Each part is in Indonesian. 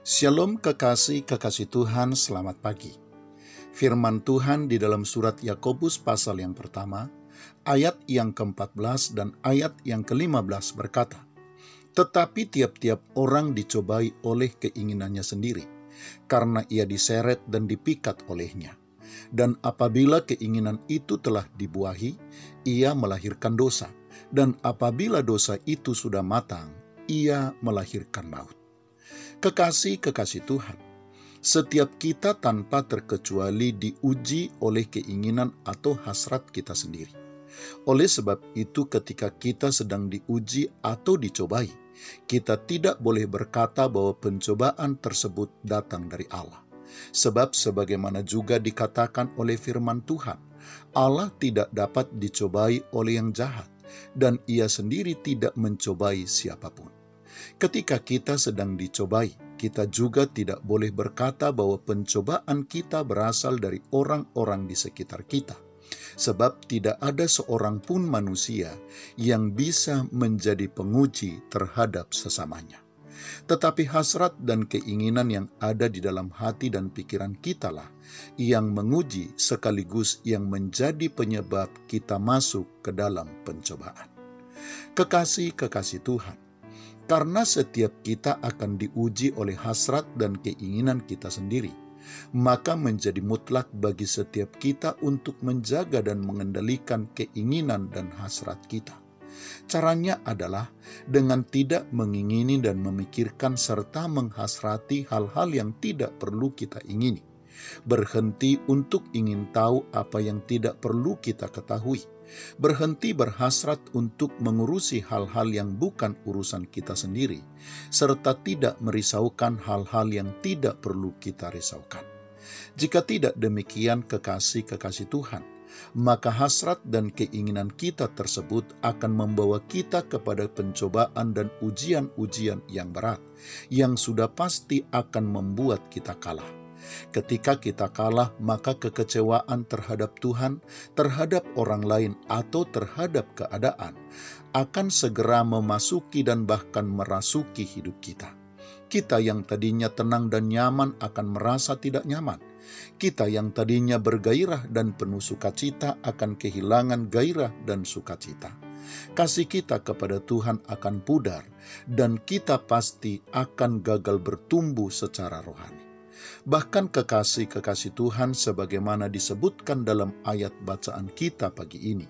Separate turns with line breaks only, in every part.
Shalom kekasih Tuhan, selamat pagi. Firman Tuhan di dalam surat Yakobus pasal yang pertama, ayat yang ke-14 dan ayat yang ke-15 berkata, "Tetapi tiap-tiap orang dicobai oleh keinginannya sendiri, karena ia diseret dan dipikat olehnya. Dan apabila keinginan itu telah dibuahi, ia melahirkan dosa. Dan apabila dosa itu sudah matang, ia melahirkan maut." Kekasih Tuhan, setiap kita tanpa terkecuali diuji oleh keinginan atau hasrat kita sendiri. Oleh sebab itu, ketika kita sedang diuji atau dicobai, kita tidak boleh berkata bahwa pencobaan tersebut datang dari Allah. Sebab sebagaimana juga dikatakan oleh firman Tuhan, Allah tidak dapat dicobai oleh yang jahat, dan ia sendiri tidak mencobai siapapun. Ketika kita sedang dicobai, kita juga tidak boleh berkata bahwa pencobaan kita berasal dari orang-orang di sekitar kita. Sebab tidak ada seorang pun manusia yang bisa menjadi penguji terhadap sesamanya. Tetapi hasrat dan keinginan yang ada di dalam hati dan pikiran kita lah yang menguji sekaligus yang menjadi penyebab kita masuk ke dalam pencobaan. Kekasih Tuhan, karena setiap kita akan diuji oleh hasrat dan keinginan kita sendiri, maka menjadi mutlak bagi setiap kita untuk menjaga dan mengendalikan keinginan dan hasrat kita. Caranya adalah dengan tidak mengingini dan memikirkan serta menghasrati hal-hal yang tidak perlu kita ingini. Berhenti untuk ingin tahu apa yang tidak perlu kita ketahui. Berhenti berhasrat untuk mengurusi hal-hal yang bukan urusan kita sendiri, serta tidak merisaukan hal-hal yang tidak perlu kita risaukan. Jika tidak demikian, kekasih Tuhan, maka hasrat dan keinginan kita tersebut akan membawa kita kepada pencobaan dan ujian-ujian yang berat, yang sudah pasti akan membuat kita kalah. Ketika kita kalah, maka kekecewaan terhadap Tuhan, terhadap orang lain, atau terhadap keadaan akan segera memasuki dan bahkan merasuki hidup kita. Kita yang tadinya tenang dan nyaman akan merasa tidak nyaman. Kita yang tadinya bergairah dan penuh sukacita akan kehilangan gairah dan sukacita. Kasih kita kepada Tuhan akan pudar, dan kita pasti akan gagal bertumbuh secara rohani. Bahkan kekasih Tuhan, sebagaimana disebutkan dalam ayat bacaan kita pagi ini,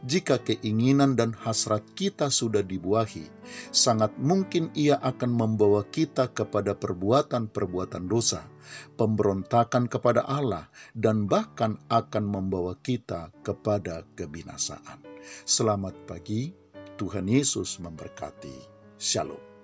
jika keinginan dan hasrat kita sudah dibuahi, sangat mungkin ia akan membawa kita kepada perbuatan-perbuatan dosa, pemberontakan kepada Allah, dan bahkan akan membawa kita kepada kebinasaan. Selamat pagi, Tuhan Yesus memberkati. Shalom.